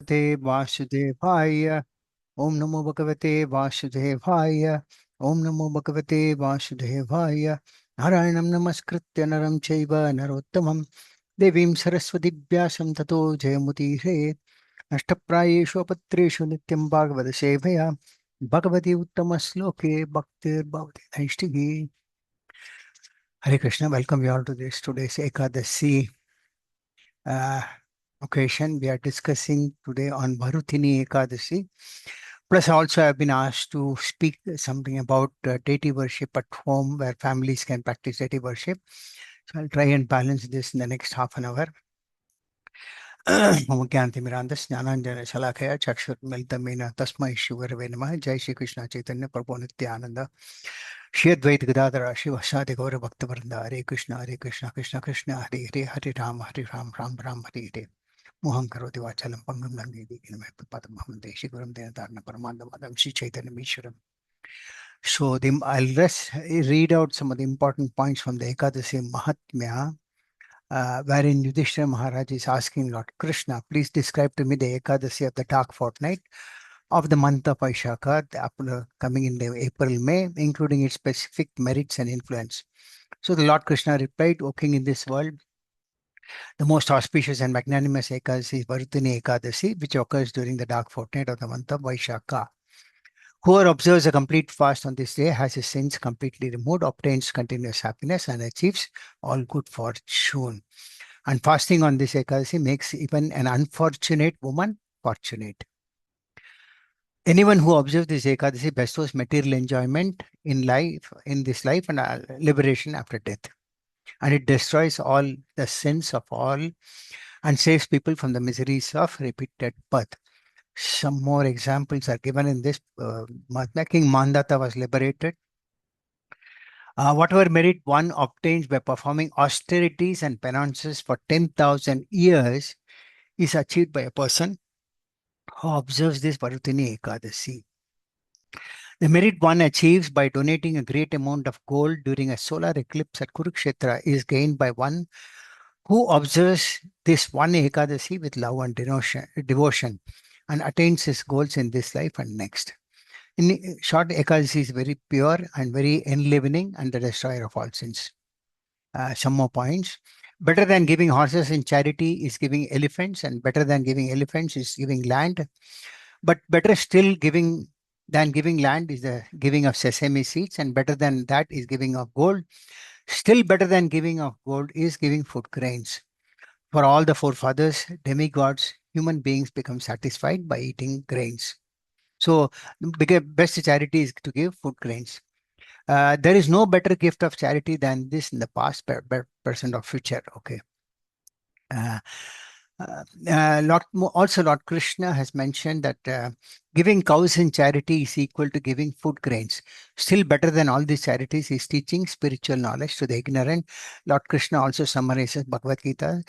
Te Vasudevaya. Om Namo Bhagavate Vasudevaya. Om Namo Bhagavate Vasudevaya. Narayanam Namaskritya Naram Chaiva Narottamam Devim Saraswati Vyasam Tato Jayamutire Ashtaprayeshu Apatreshu Nityam Bhagavata Sevaya Bhagavati Uttama Sloke Bhaktir Bhavati Naishtigi. Hare Krishna, welcome you all to this today's Ekadasi uh, occasion. We are discussing today on Bharutini Ekadasi. Plus, also, I've been asked to speak something about deity worship at home where families can practice deity worship. So, I'll try and balance this in the next half an hour. Mukyantimiranda Snananjana Shalakaya Chakshur Meltamena Tasmai Shivarve Namah Jai Shri Krishna Chaitanya Prabhu Nityananda Shri Advaita Gadadhara Shivasadi Gaura Bhaktavaranda Hare Krishna Krishna Krishna Hare Hare Hare Ram Ram Hare Hare Moham Karoti Vachalam Pangam Nandidi Padam Deshi Gurum Denatarna Paramandamadam Shri Chaitanya Mishuram. So I'll just read out some of the important points from the Ekadasi Mahatmya, wherein Yudhishthira Maharaj is asking Lord Krishna, please describe to me the Ekadasi of the dark fortnight of the month of Vaishakha, coming in the April-May, including its specific merits and influence. So the Lord Krishna replied, O king in this world, the most auspicious and magnanimous Ekadasi is Varutini Ekadasi, which occurs during the dark fortnight of the month of Vaishakha. Whoever observes a complete fast on this day has his sins completely removed, obtains continuous happiness, and achieves all good fortune. And fasting on this Ekadasi makes even an unfortunate woman fortunate. Anyone who observes this Ekadasi bestows material enjoyment in this life, and liberation after death. And it destroys all the sins of all and saves people from the miseries of repeated birth. Some more examples are given in this. King Mandata was liberated. Whatever merit one obtains by performing austerities and penances for 10,000 years is achieved by a person who observes this Varutini Ekadasi. The merit one achieves by donating a great amount of gold during a solar eclipse at Kurukshetra is gained by one who observes this one Ekadasi with love and devotion and attains his goals in this life and next. In short, Ekadasi is very pure and very enlivening and the destroyer of all sins. Some more points. Better than giving horses in charity is giving elephants, and better than giving elephants is giving land. But better still than giving land is the giving of sesame seeds, and better than that is giving of gold. Still better than giving of gold is giving food grains. For all the forefathers, demigods, human beings become satisfied by eating grains. So, best charity is to give food grains. There is no better gift of charity than this in the past, present, or future. Okay. Lord Krishna has mentioned that giving cows in charity is equal to giving food grains. Still better than all these charities is teaching spiritual knowledge to the ignorant. Lord Krishna also summarizes Bhagavad Gita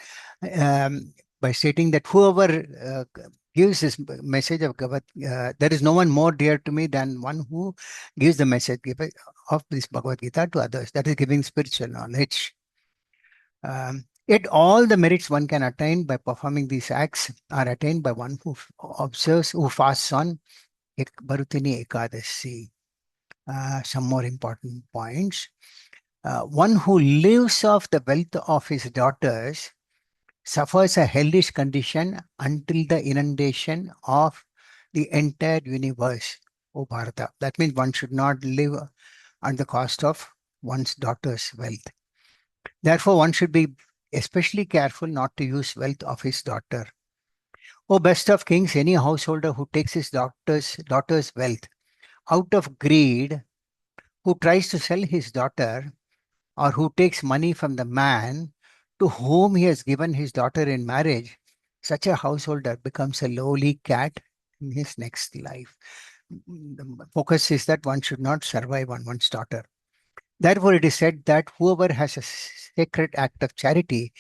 by stating that whoever gives this message of there is no one more dear to me than one who gives the message of this Bhagavad Gita to others. That is giving spiritual knowledge. Yet all the merits one can attain by performing these acts are attained by one who observes, who fasts on Bharutini Ekadasi. Some more important points. One who lives off the wealth of his daughters suffers a hellish condition until the inundation of the entire universe, O Bharata. That means one should not live at the cost of one's daughter's wealth. Therefore, one should be especially careful not to use wealth of his daughter. O best of kings, any householder who takes his daughter's wealth out of greed, who tries to sell his daughter, or who takes money from the man to whom he has given his daughter in marriage, such a householder becomes a lowly cat in his next life. The focus is that one should not survive on one's daughter. Therefore, it is said that whoever has a sacred act of charity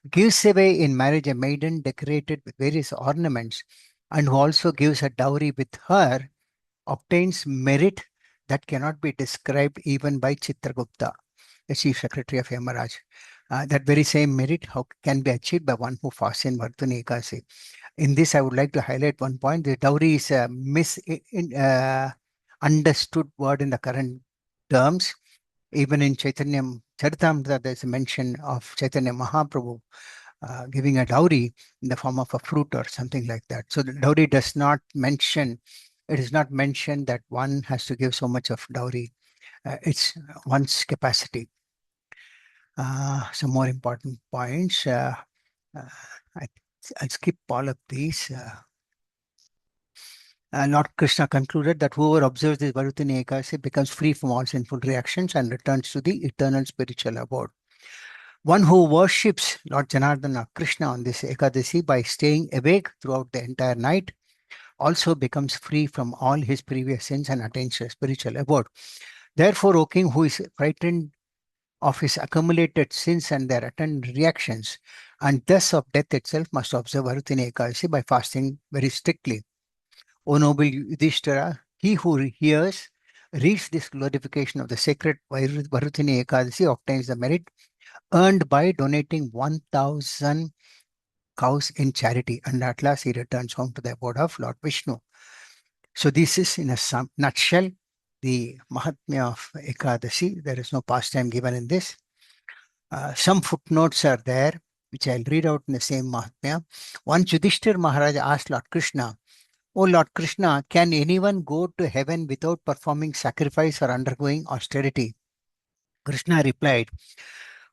gives away in marriage a maiden decorated with various ornaments, and who also gives a dowry with her, obtains merit that cannot be described even by Chitragupta, the chief secretary of Yamaraj. That very same merit can be achieved by one who fasts in Vartuni Ekadasi. In this, I would like to highlight one point. The dowry is a understood word in the current terms. Even in Chaitanya Charitamrita, there's a mention of Chaitanya Mahaprabhu giving a dowry in the form of a fruit or something like that. So the dowry does not mention, it is not mentioned that one has to give so much of dowry. It's one's capacity. Some more important points. Uh, I, I'll skip all of these. Lord Krishna concluded that whoever observes this Varutini Ekadasi becomes free from all sinful reactions and returns to the eternal spiritual abode. One who worships Lord Janardana Krishna on this Ekadasi by staying awake throughout the entire night also becomes free from all his previous sins and attains a spiritual abode. Therefore, O king, who is frightened of his accumulated sins and their attendant reactions, and thus of death itself, must observe Varutini Ekadasi by fasting very strictly. O noble Yudhishthira, he who hears, reads this glorification of the sacred Varutini Ekadasi obtains the merit earned by donating 1,000 cows in charity, and at last he returns home to the abode of Lord Vishnu. So this is in a nutshell the Mahatmya of Ekadasi. There is no pastime given in this. Some footnotes are there, which I'll read out in the same Mahatmya. Once Yudhishthir Maharaj asked Lord Krishna, "O Lord Krishna, can anyone go to heaven without performing sacrifice or undergoing austerity?" Krishna replied,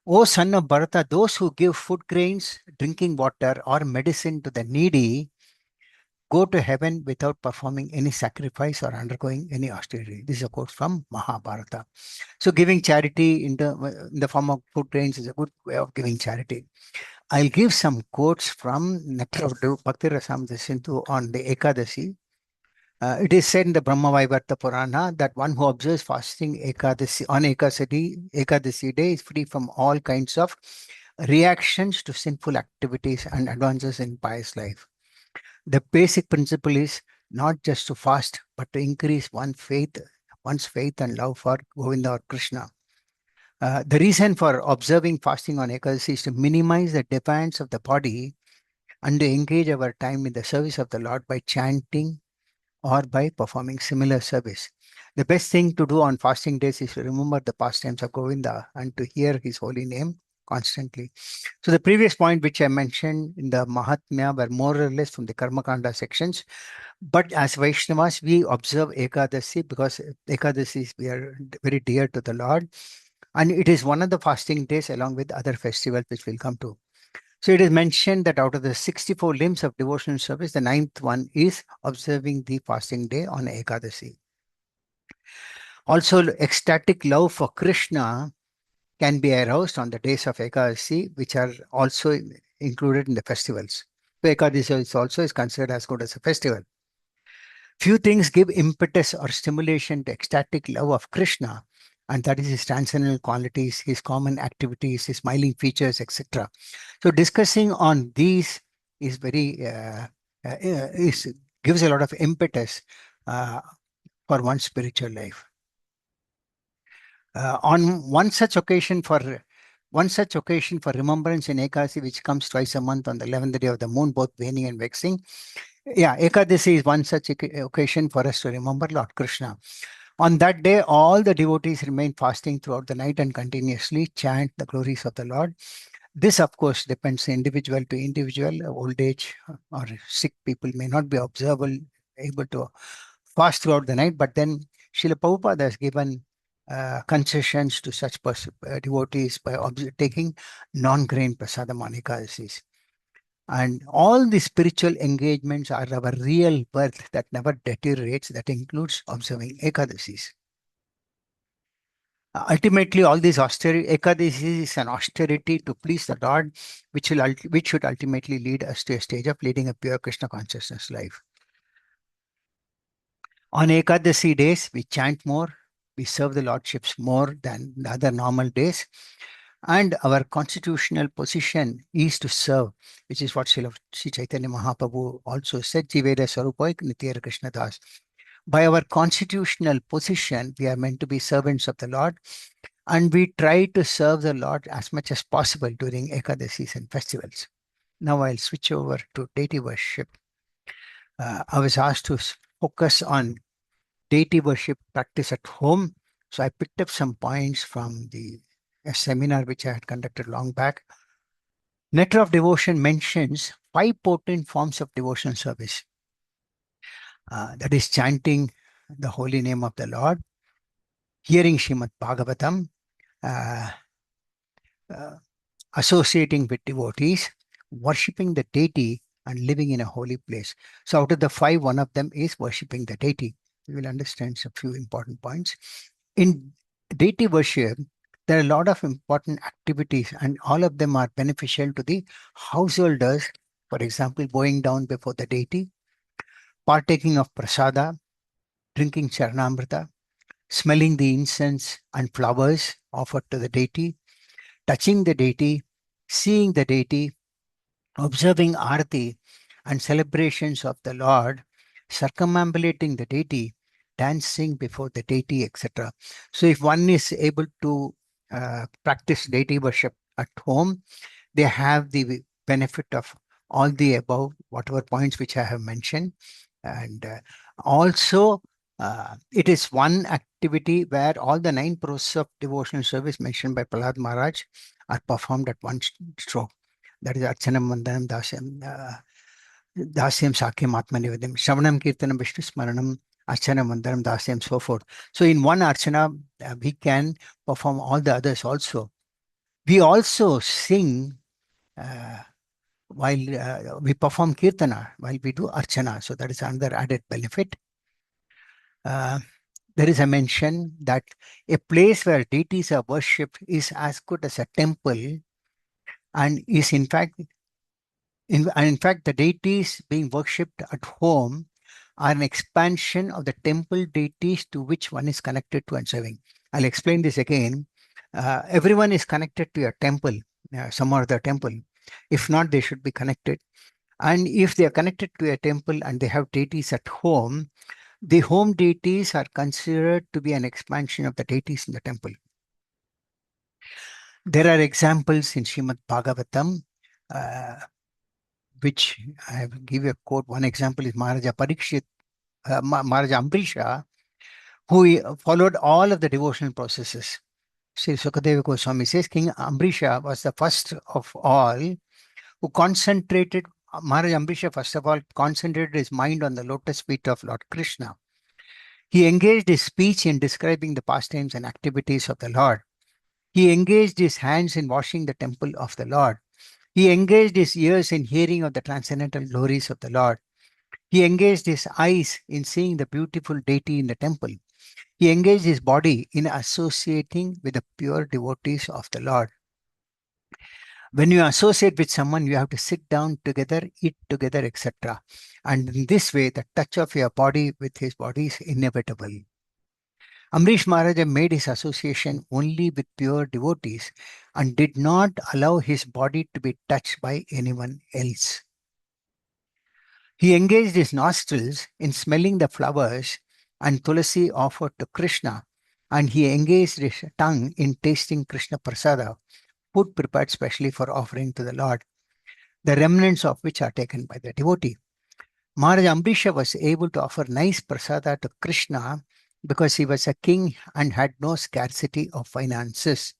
"O son of Bharata, those who give food grains, drinking water, or medicine to the needy go to heaven without performing any sacrifice or undergoing any austerity." This is a quote from Mahabharata. So giving charity in the form of food grains is a good way of giving charity. I'll give some quotes from Nectar of Bhakti Rasamrita Sindhu on the Ekadasi. It is said in the Brahmavaivarta Purana that one who observes fasting Ekadasi on Ekadasi day is free from all kinds of reactions to sinful activities and advances in pious life. The basic principle is not just to fast, but to increase one's faith and love for Govinda or Krishna. The reason for observing fasting on Ekadasi is to minimize the demands of the body and to engage our time in the service of the Lord by chanting or by performing similar service. The best thing to do on fasting days is to remember the pastimes of Govinda and to hear his holy name constantly. So the previous point which I mentioned in the Mahatmya were more or less from the Karmakanda sections. But as Vaishnavas, we observe Ekadasi because Ekadasi we are very dear to the Lord. And it is one of the fasting days along with other festivals which we'll come to. So it is mentioned that out of the 64 limbs of devotional service, the ninth one is observing the fasting day on Ekadasi. Also, ecstatic love for Krishna can be aroused on the days of Ekadasi, which are also included in the festivals. So Ekadasi is also considered as good as a festival. Few things give impetus or stimulation to ecstatic love of Krishna, and that is his transcendental qualities, his common activities, his smiling features, etc. So discussing on these is gives a lot of impetus uh, for one's spiritual life. On one such occasion for remembrance in Ekadasi, which comes twice a month on the 11th day of the moon, both waning and waxing. Yeah, Ekadasi is one such occasion for us to remember Lord Krishna. On that day, all the devotees remain fasting throughout the night and continuously chant the glories of the Lord. This, of course, depends individual to individual. Old age or sick people may not be able to fast throughout the night, but then Srila Prabhupada has given concessions to such devotees by taking non-grain prasadam on Ekadasis. And all the spiritual engagements are our real birth that never deteriorates, that includes observing Ekadasis. Ultimately, all these Ekadasi is an austerity to please the Lord, which should ultimately lead us to a stage of leading a pure Krishna consciousness life. On Ekadasi days, we chant more, we serve the Lordships more than the other normal days. And our constitutional position is to serve, which is what Sri Chaitanya Mahaprabhu also said, Jiveda Sarupoik Nitya Krishna Das. By our constitutional position, we are meant to be servants of the Lord, and we try to serve the Lord as much as possible during Ekadasis and festivals. Now I'll switch over to deity worship. I was asked to focus on deity worship practice at home. So I picked up some points from a seminar which I had conducted long back. Nectar of Devotion mentions 5 potent forms of devotional service. That is chanting the holy name of the Lord, hearing Srimad Bhagavatam, uh, uh, associating with devotees, worshipping the deity, and living in a holy place. So, out of the 5, one of them is worshipping the deity. You will understand a few important points. In deity worship, there are a lot of important activities, and all of them are beneficial to the householders. For example, bowing down before the deity, partaking of prasada, drinking charnamrita, smelling the incense and flowers offered to the deity, touching the deity, seeing the deity, observing arati and celebrations of the Lord, circumambulating the deity, dancing before the deity, etc. So, if one is able to practice deity worship at home, they have the benefit of all the above, whatever points which I have mentioned. And also, it is one activity where all the 9 processes of devotional service mentioned by Prahlad Maharaj are performed at one stroke. That is Archanam Vandanam Dasyam Sakyam Atmanivedam Shravanam Kirtanam Vishnu Smaranam Archanam Vandanam Dasyam, so forth. So in one Archana, we can perform all the others also. We also sing uh, while we perform Kirtana, while we do Archana. So that is another added benefit. Uh, there is a mention that a place where deities are worshipped is as good as a temple, and is in fact, the deities being worshipped at home are an expansion of the temple deities to which one is connected to and serving. I'll explain this again. Everyone is connected to a temple, some other temple. If not, they should be connected. And if they are connected to a temple and they have deities at home, the home deities are considered to be an expansion of the deities in the temple. There are examples in Srimad Bhagavatam, which I will give you a quote. One example is Maharaja Parikshit, Maharaja Ambrisha, who followed all of the devotional processes. Sri Sukadeva Goswami says King Ambrisha was the first of all who concentrated, Maharaja Ambrisha first of all concentrated his mind on the lotus feet of Lord Krishna. He engaged his speech in describing the pastimes and activities of the Lord. He engaged his hands in washing the temple of the Lord. He engaged his ears in hearing of the transcendental glories of the Lord. He engaged his eyes in seeing the beautiful deity in the temple. He engaged his body in associating with the pure devotees of the Lord. When you associate with someone, you have to sit down together, eat together, etc. And in this way, the touch of your body with his body is inevitable. Amrish Maharaja made his association only with pure devotees and did not allow his body to be touched by anyone else. He engaged his nostrils in smelling the flowers and tulasi offered to Krishna, and he engaged his tongue in tasting Krishna prasada, food prepared specially for offering to the Lord, the remnants of which are taken by the devotee. Maharaj Ambrisha was able to offer nice prasada to Krishna because he was a king and had no scarcity of finances.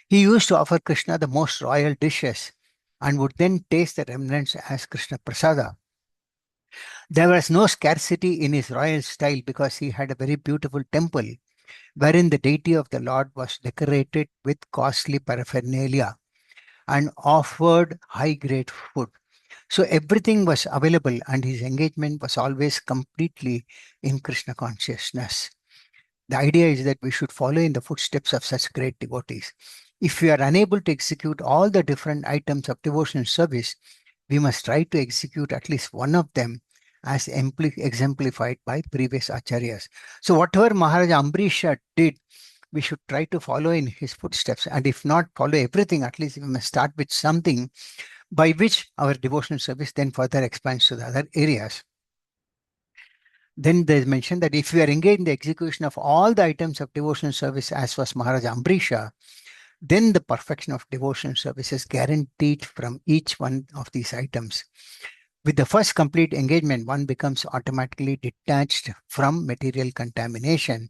He used to offer Krishna the most royal dishes and would then taste the remnants as Krishna prasada. There was no scarcity in his royal style because he had a very beautiful temple wherein the deity of the Lord was decorated with costly paraphernalia and offered high grade food. So everything was available and his engagement was always completely in Krishna consciousness. The idea is that we should follow in the footsteps of such great devotees. If we are unable to execute all the different items of devotional service, we must try to execute at least one of them as exemplified by previous acharyas. So whatever Maharaja Ambrisha did, we should try to follow in his footsteps. And if not follow everything, at least we must start with something by which our devotional service then further expands to the other areas. Then there's mentioned that if we are engaged in the execution of all the items of devotional service as was Maharaja Ambrisha, then the perfection of devotion service is guaranteed from each one of these items. With the first complete engagement, one becomes automatically detached from material contamination,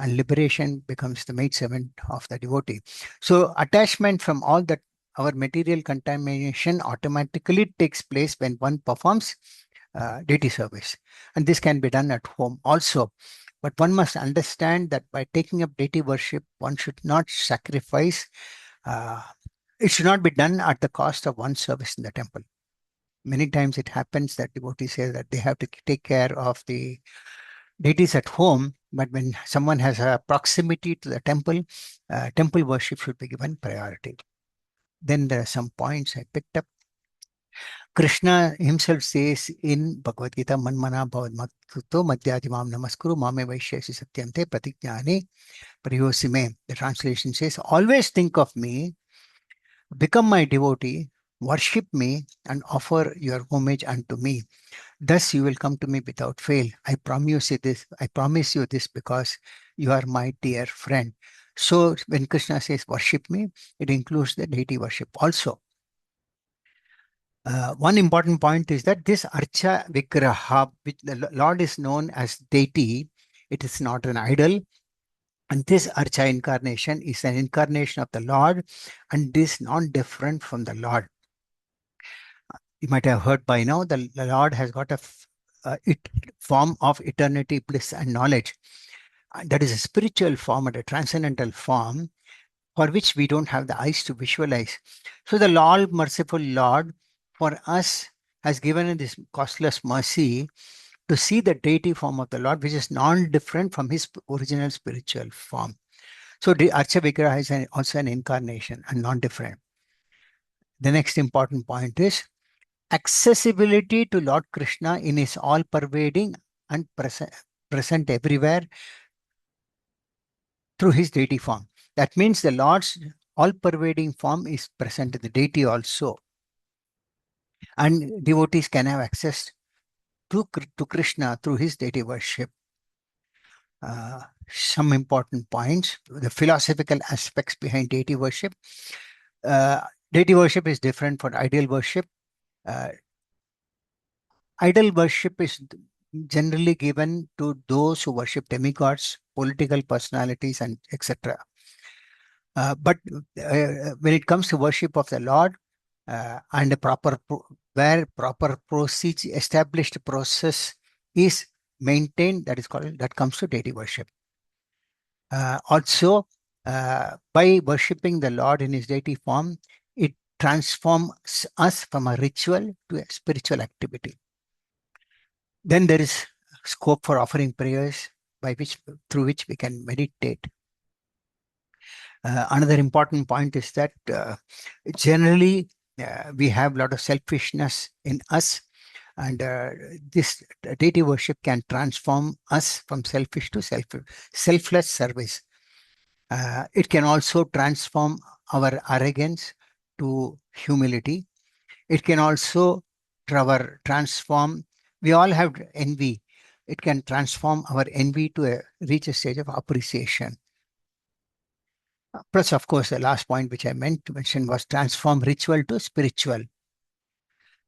and liberation becomes the maidservant of the devotee. So attachment from all that our material contamination automatically takes place when one performs deity service. And this can be done at home also. But one must understand that by taking up deity worship, one should not sacrifice, uh, it should not be done at the cost of one's service in the temple. Many times it happens that devotees say that they have to take care of the deities at home, but when someone has a proximity to the temple, temple worship should be given priority. Then there are some points I picked up. Krishna himself says in Bhagavad Gita, Manmana Bhavad Matsuto Madhyajimam Namaskuru Mame Vaishyasi Satyante Pratikjnane Pariyosime. The translation says, always think of me, become my devotee, worship me, and offer your homage unto me. Thus you will come to me without fail. I promise you this because you are my dear friend. So when Krishna says worship me, it includes the deity worship also. One important point is that this Archa Vigraha, which the Lord is known as deity, it is not an idol. And this Archa incarnation is an incarnation of the Lord, and this not different from the Lord. You might have heard by now, the Lord has got a form of eternity, bliss, and knowledge. That is a spiritual form and a transcendental form for which we don't have the eyes to visualize. So the Lord, merciful Lord, for us has given us this costless mercy to see the deity form of the Lord, which is non-different from his original spiritual form. So the Archa Vigraha is also an incarnation and non-different. The next important point is accessibility to Lord Krishna in his all-pervading and present everywhere through his deity form. That means the Lord's all-pervading form is present in the deity also. And devotees can have access to Krishna through his deity worship. Some important points, the philosophical aspects behind deity worship. Deity worship is different from ideal worship. Uh, Idol worship is generally given to those who worship demigods, political personalities, and etc. But when it comes to worship of the Lord and the where proper procedure, established process is maintained, that comes to deity worship. Also, by worshipping the Lord in his deity form, it transforms us from a ritual to a spiritual activity. Then there is scope for offering prayers through which we can meditate. Another important point is that generally we have a lot of selfishness in us, and this deity worship can transform us from selfish to selfless service. It can also transform our arrogance to humility. It can also transform, we all have envy. It can transform our envy to reach a stage of appreciation. Plus, of course, the last point which I meant to mention was transform ritual to spiritual.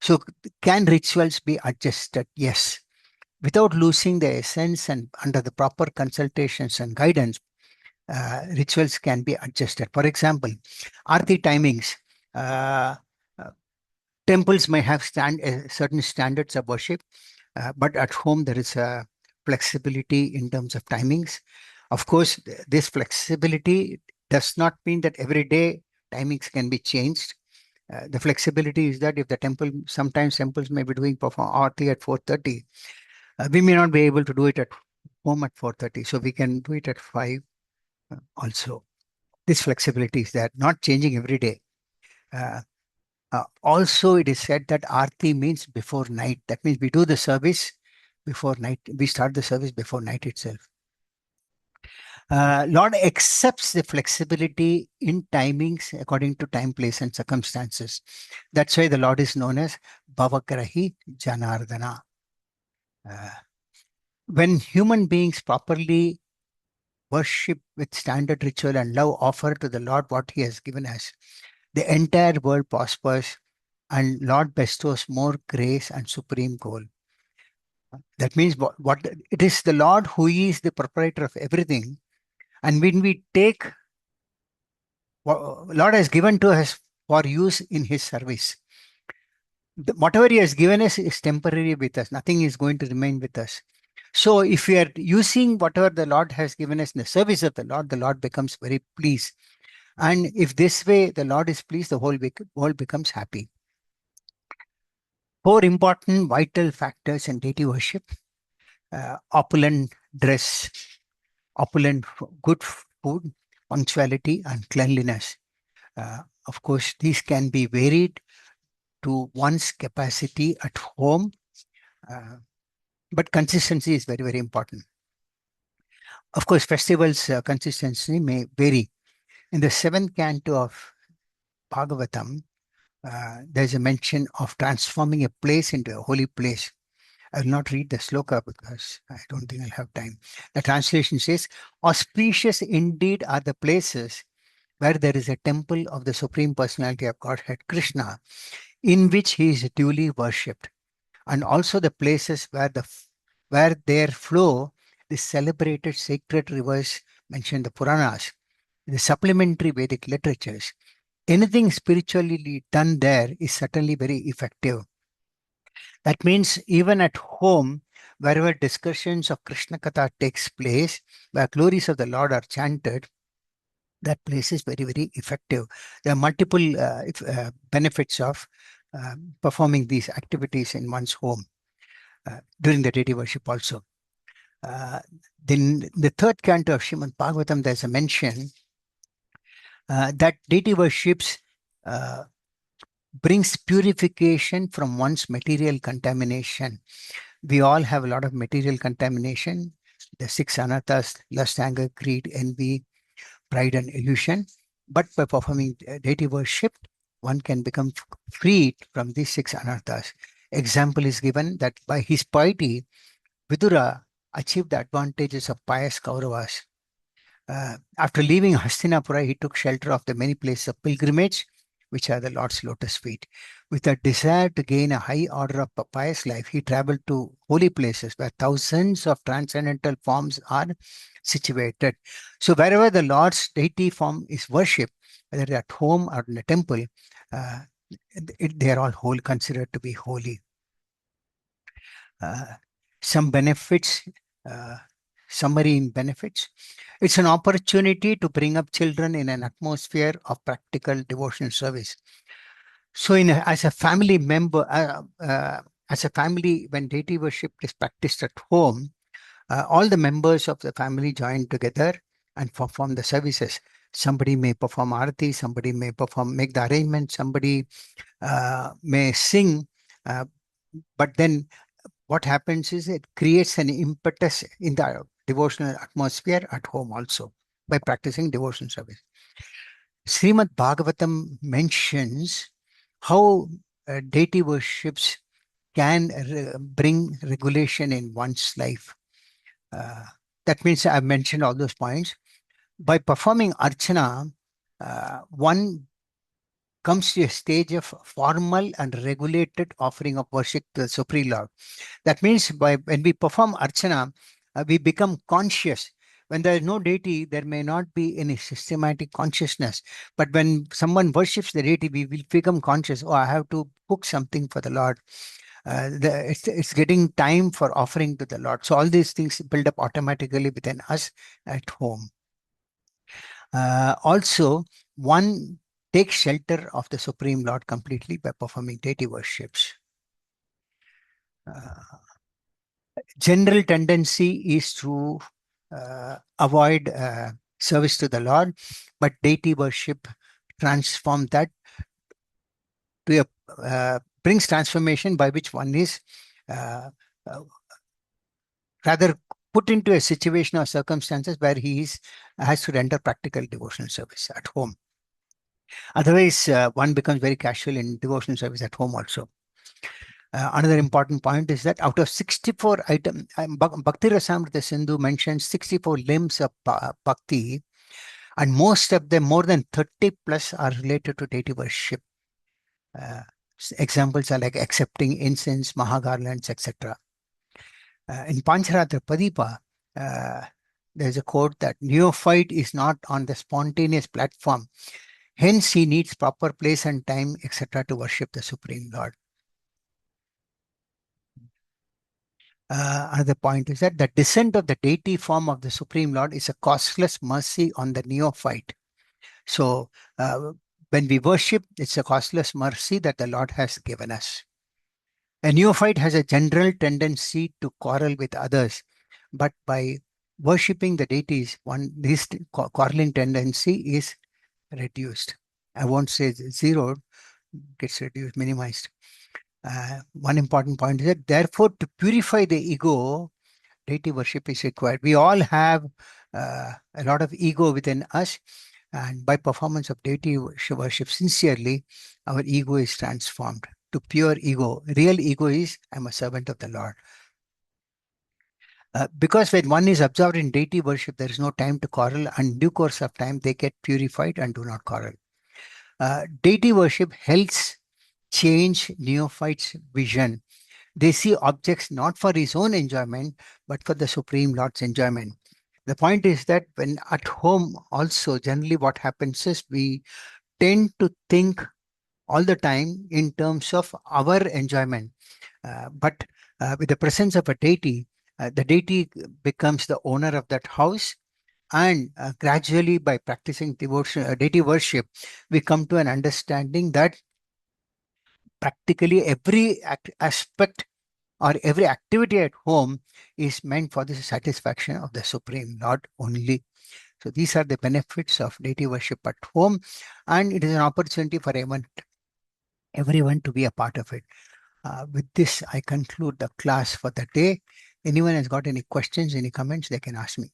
So can rituals be adjusted? Yes. Without losing the essence and under the proper consultations and guidance, rituals can be adjusted. For example, Aarti timings. Uh, uh, Temples may have certain standards of worship, but at home there is a flexibility in terms of timings. Of course, this flexibility does not mean that every day timings can be changed. The flexibility is that if the sometimes temples may be doing perform Aarti at 4:30, we may not be able to do it at home at 4:30, so we can do it at 5 also. This flexibility is there, not changing every day. Also, it is said that Aarti means before night. That means we do the service before night. We start the service before night itself. Lord accepts the flexibility in timings according to time, place, and circumstances. That's why the Lord is known as Bhavagrahi Janardana. Uh, when human beings properly worship with standard ritual and love offer to the Lord what he has given us, the entire world prospers and Lord bestows more grace and supreme goal. That means what it is the Lord who is the proprietor of everything. And when we take what Lord has given to us for use in his service, whatever he has given us is temporary with us. Nothing is going to remain with us. So if we are using whatever the Lord has given us in the service of the Lord becomes very pleased. And if this way the Lord is pleased, the whole world becomes happy. Four important vital factors in deity worship: opulent dress, good food, punctuality, and cleanliness. Of course, these can be varied to one's capacity at home, uh, but consistency is very, very important. Of course, festivals consistency may vary. In the seventh canto of Bhagavatam, there's a mention of transforming a place into a holy place. I will not read the sloka because I don't think I'll have time. The translation says, auspicious indeed are the places where there is a temple of the Supreme Personality of Godhead, Krishna, in which he is duly worshipped, and also the places where there flow the celebrated sacred rivers mentioned in the Puranas, the supplementary Vedic literatures. Anything spiritually done there is certainly very effective. That means even at home, wherever discussions of Krishna Katha takes place, where glories of the Lord are chanted, that place is very, very effective. There are multiple benefits of performing these activities in one's home during the deity worship also. Then the third canto of Srimad Bhagavatam, there's a mention that deity worships brings purification from one's material contamination. We all have a lot of material contamination. The six anarthas: lust, anger, greed, envy, pride, and illusion. But by performing deity worship, one can become freed from these six anarthas. Example is given that by his piety, Vidura achieved the advantages of pious Kauravas. After leaving Hastinapura, he took shelter of the many places of pilgrimage, which are the Lord's lotus feet. With a desire to gain a high order of pious life, he traveled to holy places where thousands of transcendental forms are situated. So wherever the Lord's deity form is worshipped, whether at home or in a temple, uh, they are all considered to be holy. Some benefits, uh, summary in benefits. It's an opportunity to bring up children in an atmosphere of practical devotional service. So, as a family member, as a family, when deity worship is practiced at home, all the members of the family join together and perform the services. Somebody may perform arati, somebody may make the arrangement, somebody may sing, but then what happens is it creates an impetus in the devotional atmosphere at home also by practicing devotion service. Srimad Bhagavatam mentions how deity worships can bring regulation in one's life. That means I've mentioned all those points. By performing archana, one comes to a stage of formal and regulated offering of worship to the Supreme Lord. That means when we perform archana, we become conscious. When there is no deity, there may not be any systematic consciousness. But when someone worships the deity, we will become conscious. Oh, I have to cook something for the Lord. It's getting time for offering to the Lord. So all these things build up automatically within us at home. Also, one takes shelter of the Supreme Lord completely by performing deity worships. General tendency is to avoid service to the Lord, but deity worship transform that to a brings transformation by which one is uh, uh, rather put into a situation or circumstances where he has to render practical devotional service at home. Otherwise, one becomes very casual in devotional service at home also. Another important point is that out of 64 items, Bhakti Rasamrita Sindhu mentions 64 limbs of bhakti, and most of them, more than 30 plus, are related to deity worship. Examples are like accepting incense, mahagarlands, etc. In Pancharatra Padipa, there's a quote that neophyte is not on the spontaneous platform. Hence, he needs proper place and time, etc., to worship the Supreme Lord. Another point is that the descent of the deity form of the Supreme Lord is a costless mercy on the neophyte. So, when we worship, it's a costless mercy that the Lord has given us. A neophyte has a general tendency to quarrel with others, but by worshipping the deities, this quarreling tendency is reduced. I won't say zero, gets reduced, minimized. One important point is that, therefore, to purify the ego, deity worship is required. We all have a lot of ego within us, and by performance of deity worship sincerely, our ego is transformed to pure ego. Real ego is, I'm a servant of the Lord. Because when one is absorbed in deity worship, there is no time to quarrel, and due course of time, they get purified and do not quarrel. Deity worship helps change neophytes' vision. They see objects not for his own enjoyment, but for the Supreme Lord's enjoyment. The point is that when at home also, generally what happens is we tend to think all the time in terms of our enjoyment. But with the presence of a deity, the deity becomes the owner of that house. And gradually, by practicing devotion, deity worship, we come to an understanding that practically every aspect or every activity at home is meant for the satisfaction of the Supreme Lord only. So these are the benefits of deity worship at home, and it is an opportunity for everyone to be a part of it. With this, I conclude the class for the day. Anyone has got any questions, any comments, they can ask me.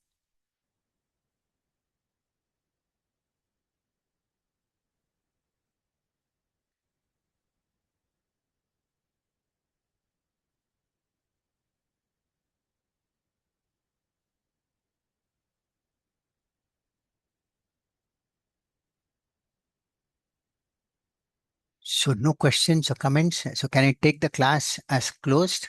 So no questions or comments. So can I take the class as closed?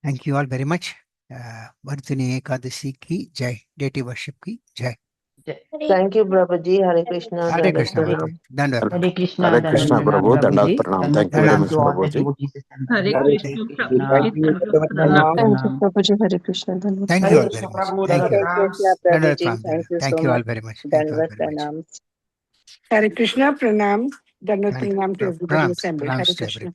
Thank you all very much. Vardhini Ekadasi ki jai. Deity worship ki jai. Thank you, Prabhuji. Hare Krishna. Hare Dandat Krishna. Pranam. Dandavat Hare Pranam. Krishna, Hare Dandat Krishna, Pranam, Prabhu. Dandavat Prabhuji. Pranam. Dandat Thank you very Pranam much, to all the Prabhuji. devotees assembled Hare here. Krishna, Hare Prabhuji. Krishna. Thank you. Dandavat Dandat Pranam. Thank you, Pranam. Prabhuji. Hare Krishna. Dandat Thank you Hare all Pranam. very Krishna, much. Prabhu. Thank Dandat you. Hare Pranam. Krishna, Dandavat Prabhuji. Pranam. Thank you Thank so you all much. very much. Thank you all Dandavat very much. Pranam. Hare Krishna, Pranam. Dandavat Thank Pranam to everybody Pranam. assembled. Pranams Hare to everybody. Krishna.